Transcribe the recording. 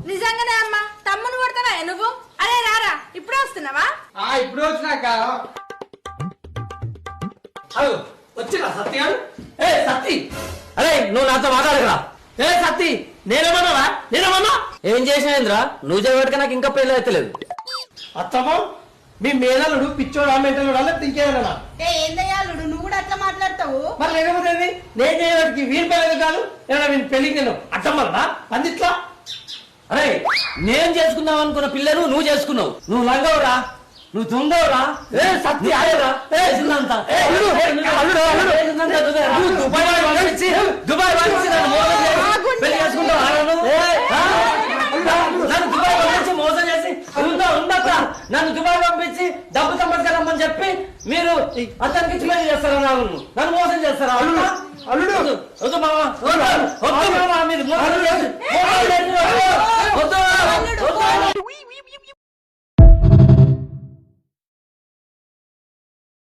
నిజంగానే అమ్మా తమ్ముని కొడతావా నువ్వు? అరే రారా ఇప్పుడే వస్తున్నావా? ఇప్పుడు వచ్చినాక వచ్చినా సత్య. సత్తి అరే నువ్వు నాతో మాట్లాడగరా? సత్తి నేనేమన్నా ఏం చేసినేంద్రా? నువ్వు చేయబట్టుక నాకు ఇంకా పెళ్లి అయితలేదు. అత్తమ్మ మీ మేనల్లుడు పిచ్చోడా మెంటలుడా లేకపోతే ఇంకేమన్నా? ఏందయ్యాలుడు నువ్వు కూడా అట్లా మాట్లాడతావు? మరి లేకపోతే నేను చేయడానికి వీరి పెళ్ళి కాదు ఏమన్నా వీని పెళ్లికి నేను అట్టమ్మన్నా అందిట్లా. అరే నేను చేసుకుందాం అనుకున్న పిల్లను నువ్వు చేసుకున్నావు. నువ్వు లంగవురా, నువ్వు దొంగవురా. సత్తి ఆయరా దుబాయ్ పెళ్లి చేసుకుంటావు. నన్ను దుబాయ్ పంపించి మోసం చేసి ఉండక నన్ను దుబాయ్ పంపించి డబ్బు సంపాదించాలని చెప్పి మీరు అతనికి ఇచ్చి పెళ్లి చేస్తారా? నన్ను మోసం చేస్తారా? అల్లుడు వద్దు మామ, వద్దు మామ, మీరు మోసం చేసి